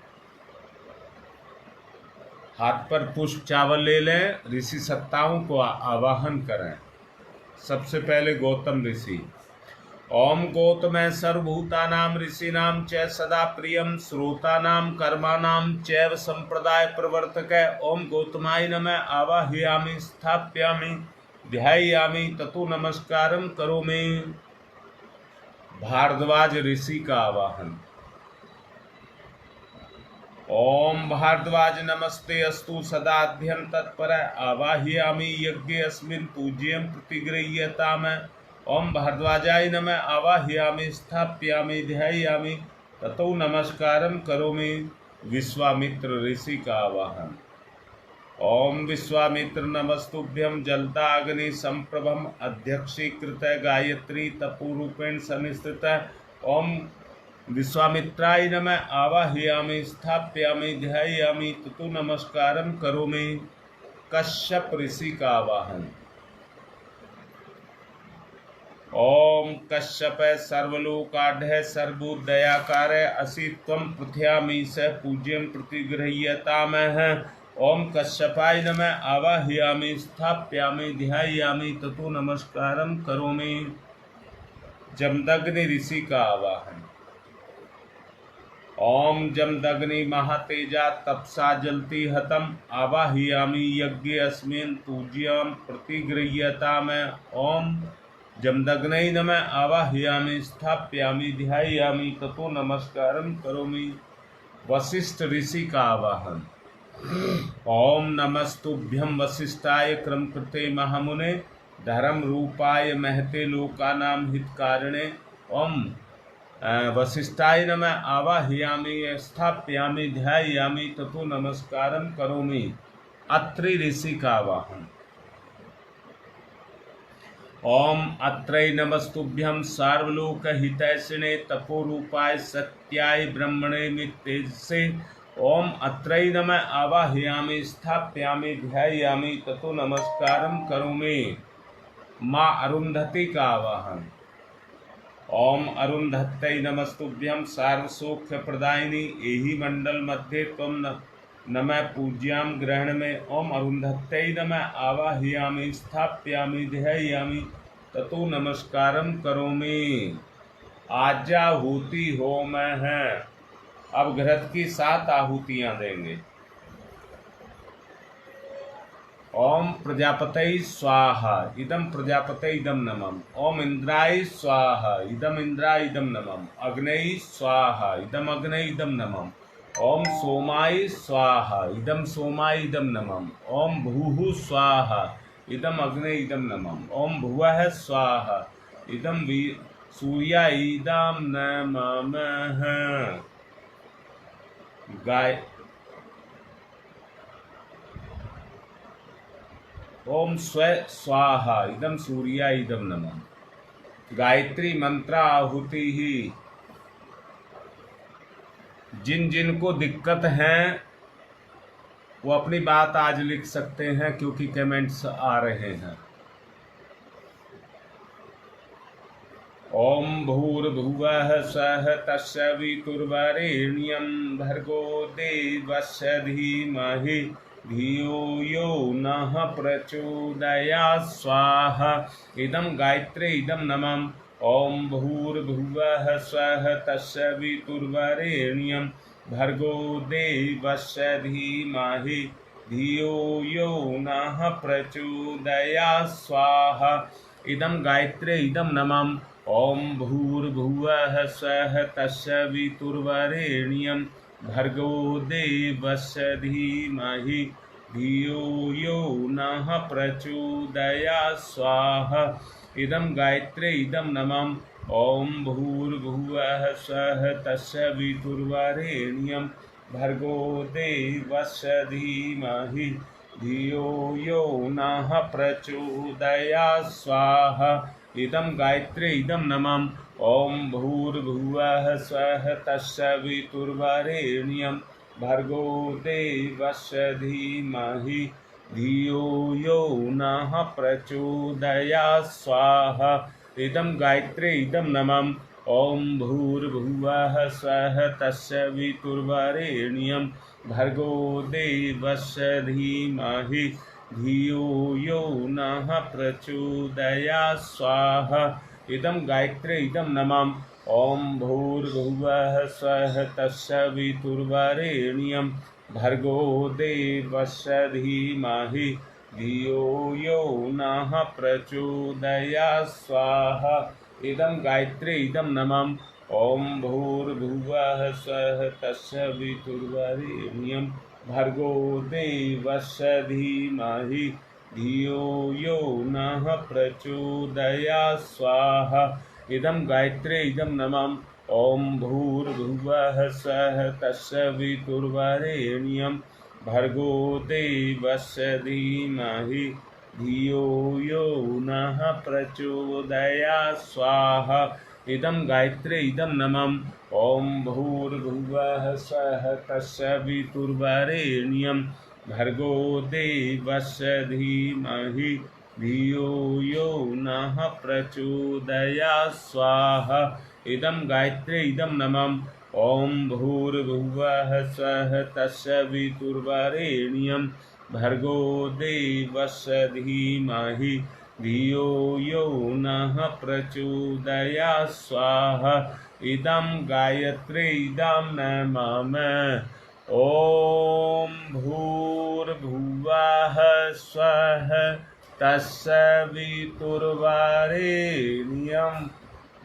Speaker 1: हाथ पर पुष्प चावल ले लें। ऋषि सत्ताओं को आवाहन करें। सबसे पहले गौतम ऋषि। ओम गौतम सर्वभूतानां ऋषीणां च सदा प्रियं श्रोतानां कर्माणां चैव संप्रदाय प्रवर्तक। ओम गौतमाय नमः। आवाहयामि स्थापयामि ध्यायामि ततो नमस्कारं करोमि। भारद्वाज ऋषि का आवाहन। ओम भारद्वाज नमस्ते अस्तु सदाभ्यं तत्पर आवाहयामि यज्ञे अस्मिन् पूज्यं प्रतिगृह्यताम्। ओम भारद्वाजाय नमः। आवाहयामि स्थापयामि ध्यायामि ततो नमस्कारं करोमि। विश्वामित्र ऋषि का आवाहन। ओम विश्वामित्र नमस्तुभ्यं जलदाग्नि संप्रभम अध्यक्षीकृत गायत्री तपोरूपेण सनिस्थित। ओम विश्वामित्राय नमः। आवाहयामि स्थापयामि ध्यायामि ततो नमस्कारं करोमि। कश्यप ऋषि का आवाहन। ओम कश्यप सर्वलोकाढ्य सर्वोदयाकार असि त्वं पृथ्यामि स पूज्यं प्रतिगृह्यताम्। ओम कश्यपाय नमः। आवाहयामि स्थापयामि ध्यायामि ततो नमस्कारं करोमि। जमदग्नि ऋषि का आवाहन। ओम जमदग्नि महातेजा तपसा जलती हतम आवाहयामि यज्ञ अस्मिन् पूज्यम प्रतिगृह्यता में। ओम जमदग्नै नमः आवाहयामि स्थाप्यामि ध्यायामि ततो नमस्कारं करोमि। वशिष्ठ ऋषि का आवाहन। ओम नमस्तुभ्यं वशिष्ठाय क्रमकृते महामुने धर्म रूपाय महते लोकानां हितकारिणे। ओम वशिष्ठाय नमः आवाहयामि स्थाप्यामि ध्यायामि ततो नमस्कारं करोमि। अत्रि ऋषि का आवाहन। ओम अत्रै नमस्तुभ्यं सार्वलोकहितैषिणे तपोरूपाय सत्याय ब्रह्मणे मित्तेजसे। ओम अत्रै नमः आवाहयामि स्थाप्यामि ध्यायामि ततो नमस्कारं करोमि। माँ अरुंधति का आवाहन। ओम अरुंधत्यै नमस्तुभ्यं सार्वसौख्य प्रदायिनी एहि मंडल मध्ये त्वं नमः पूज्यां ग्रहण में। ओम अरुंधत्यै नमः आवाहयामि स्थाप्यामि ध्यायामि ततो नमस्कारं करोमि। आहुति होम है। अब घृत की 7 आहुतियां देंगे। ओम प्रजापतये स्वाहा इदम प्रजापतये इदम नमः। ओम इंद्राय स्वाहा इदम इंद्राय इदम नमः। अग्नये स्वाहा इदम अग्नये इदम नमः। ओम सोमाय स्वाहा इदम सोमाय इदम नमः। ओम भूः स्वाहा इदम अग्नये इदम नमः। ओम भुवः स्वाहा इदम सूर्याय इदम नमः। गाय ओम स्व स्वाहा इदम सूर्याय इदम नमः। गायत्री मंत्र आहुति ही। जिन जिन को दिक्कत है वो अपनी बात आज लिख सकते हैं क्योंकि कमेंट्स आ रहे हैं। ओम भूर्भुवः स्वः तत्सवितुर्वरेण्यं भर्गो देवस्य धीमहि धियो यो नः प्रचोदयात् स्वाहा इदं गायत्री इदं नमः। ओम भूर्भुवः स्वः तत्सवितुर्वरेण्यं भर्गो देवस्य धीमहि धियो यो नः प्रचोदयात् स्वाहा इदं गायत्री इदं नमः। ओम भूर्भुवः स्वः तत्सवितुर्वरेण्यं भर्गो देवस्य धीमहि धियो यो नः प्रचोदयात् स्वाहा इदं गायत्री इदं नमः। ओम भूर्भुवः स्वः तत्सवितुर्वरेण्यं भर्गो देवस्य धीमहि धियो यो नः प्रचोदयात् स्वाहा इदं गायत्री इदं नमः। ओम भूर्भुवः स्वः तत्सवितुर्वरेण्यं भर्गो देवस्य धीमहि धियो यो नः प्रचोदयात् स्वाहा इदं गायत्री इदं नमः। ओम भूर्भुवः स्वः तत्सवितुर्वरेण्यं भर्गो देवस्य धीमहि धियो यो नः प्रचोदयात् स्वाहा इदं गायत्री इदं नमः। ओम भूर्भुवः स्वः तत्सवितुर्वरेण्यं भर्गो देवस्य धीमहि धियो यो नः प्रचोदयात् स्वाहा इदं गायत्री इदं नमः। ओम भूर्भुवः स्वः तत्सवितुर्वरेण्यं भर्गो देवस्य धीमहि धियो यो नः प्रचोदयात् स्वाहा इदं गायत्री इदं नमः। ओम भूर्भुवः स्वः तत्सवितुर्वरेण्यं भर्गो देवस्य धीमहि धियो यो नः प्रचोदयात् स्वाहा इदं गायत्री इदं नमः। ओम भूर्भुवः स्वः तत्सवितुर्वरेण्यं भर्गो देवस्य धीमहि धियो यो नः प्रचोदयात् स्वाहा इदं गायत्री इदं नमः। ओम भूर्भुवः स्वः तत्सवितुर्वरेण्यं भर्गो देवस्य धीमहि धियो यो नः प्रचोदयात् स्वाहा इदं गायत्रे इदं नमः। ॐ भूर्भुवः स्वः तत्सवितुर्वरेण्यं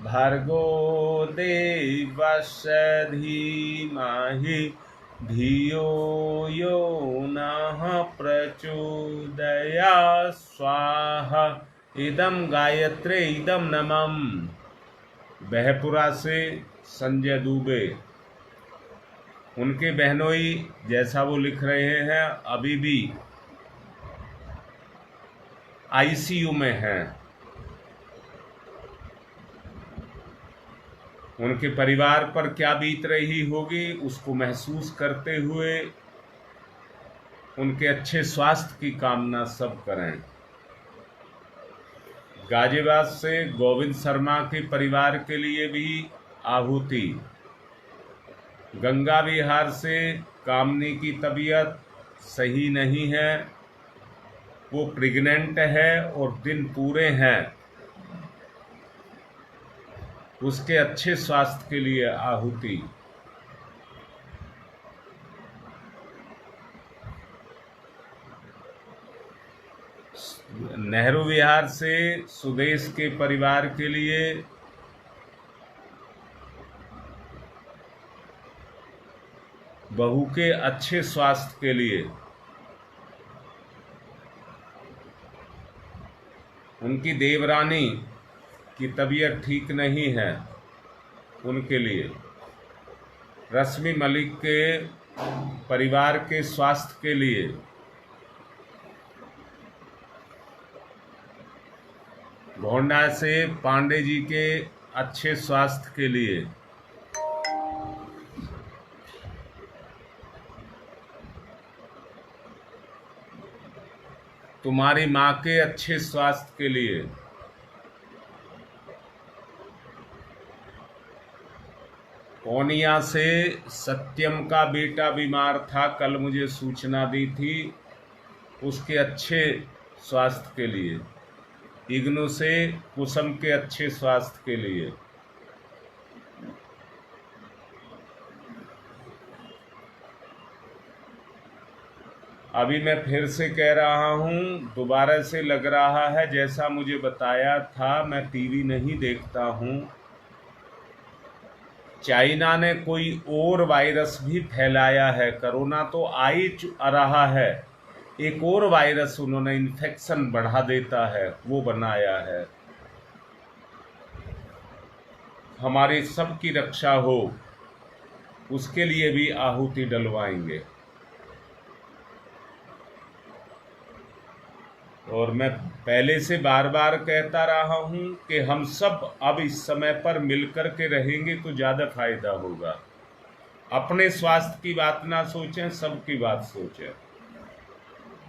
Speaker 1: भर्गो देवस्य धीमहि धियो यो नः प्रचोदयात् स्वाहा। इदं गायत्रे इदं नमः। बहपुरा से संजय दुबे। उनके बहनोई जैसा वो लिख रहे हैं अभी भी आईसीयू में हैं। उनके परिवार पर क्या बीत रही होगी उसको महसूस करते हुए उनके अच्छे स्वास्थ्य की कामना सब करें। गाजियाबाद से गोविंद शर्मा के परिवार के लिए भी आहुति। गंगा विहार से कामनी की तबीयत सही नहीं है, वो प्रेग्नेंट है और दिन पूरे हैं, उसके अच्छे स्वास्थ्य के लिए आहुति। नेहरू विहार से सुदेश के परिवार के लिए बहू के अच्छे स्वास्थ्य के लिए, उनकी देवरानी की तबीयत ठीक नहीं है, उनके लिए। रश्मि मलिक के परिवार के स्वास्थ्य के लिए, गोंडा से पांडे जी के अच्छे स्वास्थ्य के लिए, तुम्हारी माँ के अच्छे स्वास्थ्य के लिए, पूर्णिया से सत्यम का बेटा बीमार था, कल मुझे सूचना दी थी, उसके अच्छे स्वास्थ्य के लिए। इग्नू से कुसुम के अच्छे स्वास्थ्य के लिए। अभी मैं फिर से कह रहा हूँ, दोबारा से लग रहा है जैसा मुझे बताया था, मैं टीवी नहीं देखता हूँ। चाइना ने कोई और वायरस भी फैलाया है। कोरोना तो आ ही रहा है, एक और वायरस उन्होंने इन्फेक्शन बढ़ा देता है, वो बनाया है। हमारी सबकी रक्षा हो उसके लिए भी आहुति डलवाएंगे। और मैं पहले से बार बार कहता रहा हूं कि हम सब अब इस समय पर मिलकर के रहेंगे तो ज़्यादा फायदा होगा। अपने स्वास्थ्य की बात ना सोचें, सबकी बात सोचें।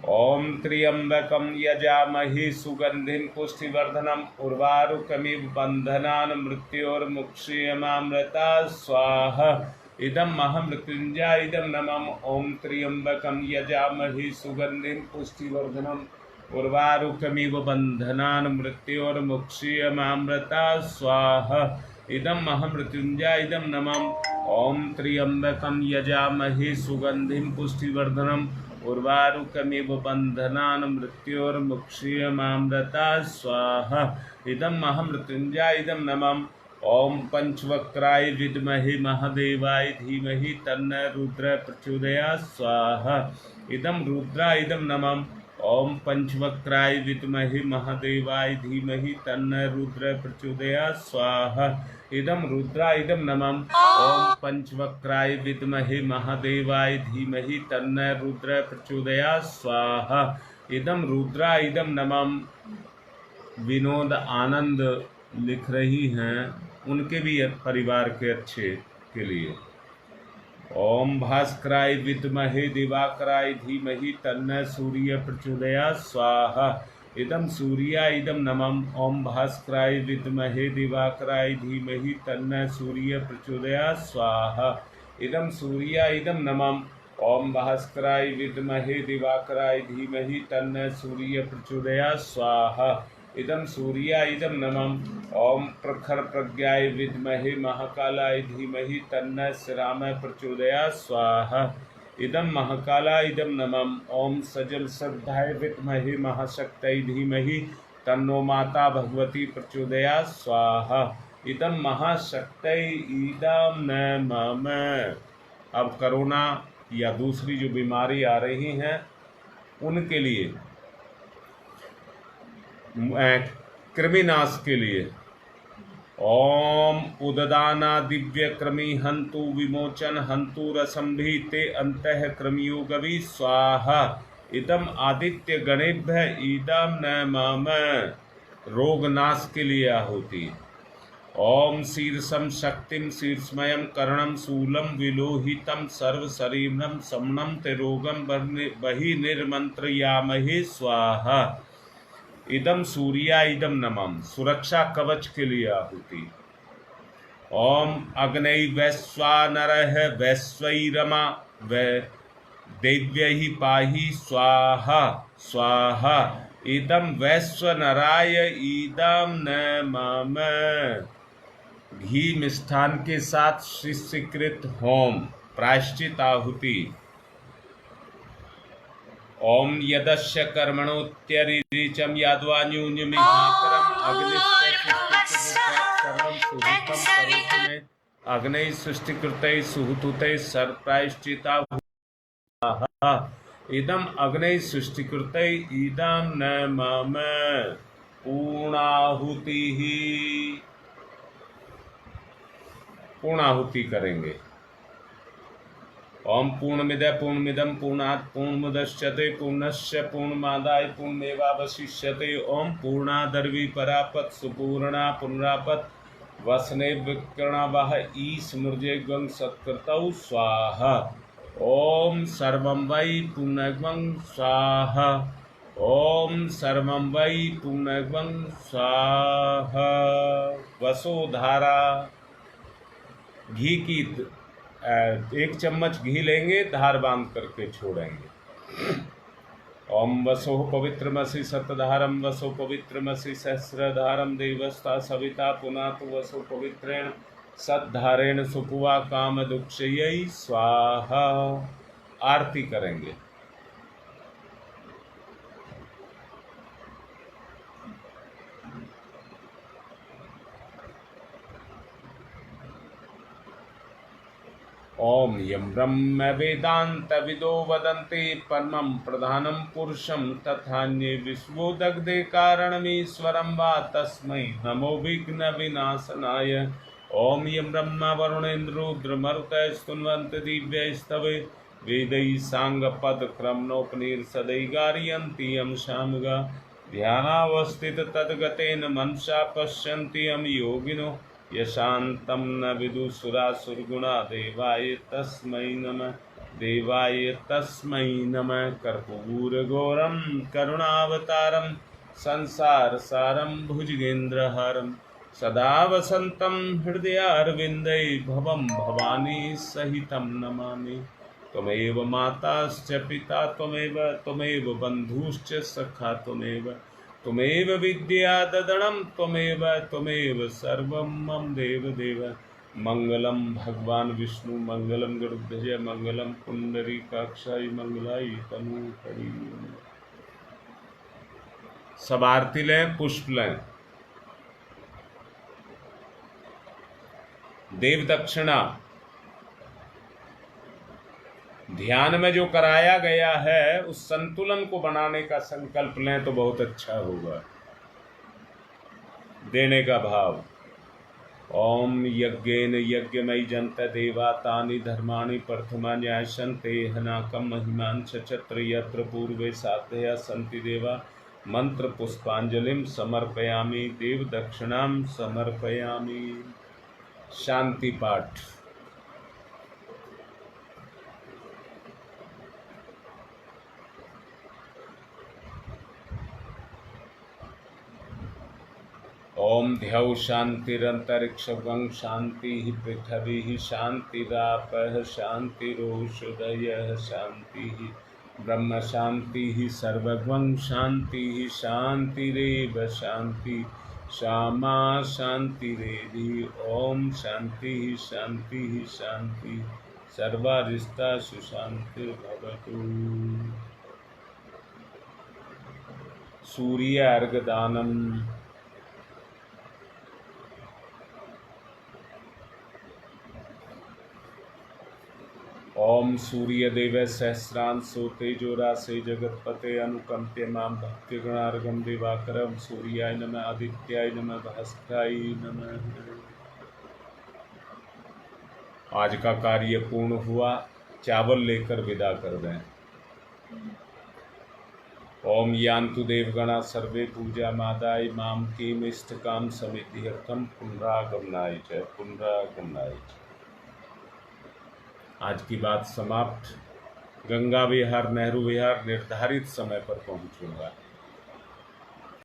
Speaker 1: ओम त्र्यंबकम यजामहे सुगंधिम पुष्टिवर्धनम उर्वारुकमिव बंधनान् मृत्योर्मुक्षीयमामृता स्वाहा। इदं महामृत्युंजय इदं नमः। ओम त्र्यंबकम यजामहे सुगंधिम पुष्टिवर्धनम उर्वारुकमिव बंधनान् मृत्योर्मुक्षीयमामृता स्वाहा। इदं महामृत्युंजय इदं नमः। ओम त्र्यंबकं यजामहे सुगंधिं पुष्टिवर्धनम् उर्वारुकमिव बंधनान् मृत्योर्मुक्षीयमामृता स्वाहा। इदं महामृत्युंजय इदं नमः। ओम पंचवक्राय विद्महे महादेवाय धीमहि तन्नः रुद्रः प्रचोदयात् स्वाहा। इदं रुद्राय इदं नमः। ओम पंचवक्राय विद्महे महादेवाय धीमहि तन्नः रुद्रः प्रचोदयात् स्वाहा। इदं रुद्राय इदं नमः। ओम पंचवक्राय विद्महे महादेवाय धीमहि तन्नः रुद्रः प्रचोदयात् स्वाहा। इदं रुद्राय इदं नमः। विनोद आनंद लिख रही हैं, उनके भी परिवार के अच्छे के लिए। ओम भास्कराय विद्महे दिवाकराय धीमहि तन्नः सूर्य प्रचोदयात् स्वाहा। इदं सूर्याय इदं नमः। ओम भास्कराय विद्महे दिवाकराय धीमहि तन्नः सूर्य प्रचोदयात् स्वाहा। इदं सूर्याय इदं नमः। ओम भास्कराय विद्महे दिवाकराय धीमहि तन्नः सूर्य प्रचोदयात् स्वाहा। इदं सूर्याय नमः। ओम प्रखर प्रज्ञाय विद्महे महाकालाय धीमहि तन्नः श्रीरामः प्रचोदयात् स्वाहा। इदं महाकालाय नमः। ओम सजल श्रद्धाय विद्महे महाशक्तये धीमहि तन्नो माता भगवती प्रचोदयात् स्वाहा। इदं महाशक्तये इदं नमः। अब कोरोना या दूसरी जो बीमारी आ रही हैं उनके लिए, कृमिनाश के लिए ओम उददाना दिव्य कृमि हंतु विमोचन हंतु रसंभि ते अंतः कृमियो गवि स्वाहा। इदम आदित्य गणेभ्य इदम नमः। रोगनाश के लिए आहुति। ओम शीर्षम शक्तिम शीर्षमयम कर्णम शूलम विलोहितम सर्व शरीरम समनम ते रोगम बहि निर्मंत्रयामहे स्वाहा। इदम सूर्याय नमः। सुरक्षा कवच के लिए आहुति। ओम अग्नय वैश्वानरः वैश्वैरमा वै देव्यै पाहि स्वाहा स्वाहा। इदम वैश्वनराय इदम नमः। घी मिष्ठान के साथ शिष्यकृत होम प्रायश्चित आहुति। ओम यदस्य कर्मणोत्यरिचम याद्वान्यून्यमिहाकरम अग्नये सृष्टिकृतये सुहुतुते सर्वप्रायश्चिता। इदम अग्नये सृष्टिकृतये इदम नमः। पूर्णाहुति करेंगे। ओम पूर्णमिद पूर्णमिदम पूर्णात् पूर्णमुदच्यते पूर्णस्य पूर्णमादाय पूर्णमेवावशिष्यते। ओम पूर्णादर्वी परापत सुपूर्णा पुनरापत वसने विकर्णवः ईस्मृजे गंग सत्कृतौ स्वाहा। ओम सर्वं वै पुनर्गं स्वाहा। ओम सर्वं वै पुनर्गं स्वाहा। वसुधारा घी की 1 चम्मच घी लेंगे, धार बांध करके छोड़ेंगे। ओम वसो पवित्रमसि सतधारम वसो पवित्रमसि सहस्रधारम देवस्ता सविता पुनातु वसो पवित्रेण सद्धारेण सुपुवा काम दुक्षयै स्वाहा। आरती करेंगे। ओम यं ब्रह्म वेदांत विदो वदन्ति परमं प्रधानं पुरुषं तथान्ये विश्वो दग्धे कारणमीश्वरं वा तस्मै नमो विघ्न विनाशनाय। ओम यं ब्रह्मा वरुणेन्द्रुद्रमरुतः स्तुन्वन्ति दिव्यैस्तवे वेदैः साङ्गपदक्रमणोपनिषदैः गारयन्ति यं शामुगा। ध्यानावस्थित तद्गतेन मनसा पश्यन्ति यं योगिनो यशान्तं न विदुसुरासुरगुणा। देवाय तस्मै नमः देवाय तस्मै नमः। कर्पूरगौरं करुणावतारं संसारसारं भुजगेन्द्रहारं सदा वसन्तं हृदयारविन्दे भवं भवानी सहितं नमामि। त्वमेव माताश्च पिता त्वमेव बन्धुश्च सखा त्वमेव विद्या ददनं त्वमेव सर्वं मम देव। मंगलम भगवान विष्णु मंगलम गरुड़ध्वज मंगलम पुंडरीकाक्षाय मंगलाय तनूहरि। सब आरती लें, पुष्प लें। देव दक्षिणा ध्यान में जो कराया गया है उस संतुलन को बनाने का संकल्प लें तो बहुत अच्छा होगा। देने का भाव। ओम यज्ञेन यज्ञमयी जंत देवा तानि धर्माणि प्रथमान्यासन्ते हनाकं महिमान् चत्र यत्र पूर्वे साधया सन्ति देवा। मंत्र पुष्पांजलिं समर्पयामि देव दक्षिणां समर्पयामि। शांति पाठ। ओम ध्यौ शांतिरंतरिक्षं शांति पृथ्वी शांतिरापः शांतिरोषधयः शांति ब्रह्म शांति ही सर्वगं शांति ही शांतिरेव शांति श्यामा शांतिरेधि। ओम शांति ही शांति ही शांति सर्वारिष्टा सुशांति भवतु। सूर्य अर्घदानम। ओम सूर्यदेव सहस्रांशो तेजोरासे जगत्पते अनुकंप्य मां भक्तिगणार्घं दिवाकरं सूर्याय नमः आदित्याय नमः भास्कराय नमः। आज का कार्य पूर्ण हुआ, चावल लेकर विदा कर दें। ओम यान्तु देवगणा सर्वे पूजा मादाय माम किम इष्टकाम समितिर्कम पुनरागमनाय च पुनरागमनाय च। आज की बात समाप्त। गंगा विहार नेहरू विहार निर्धारित समय पर पहुंचूंगा।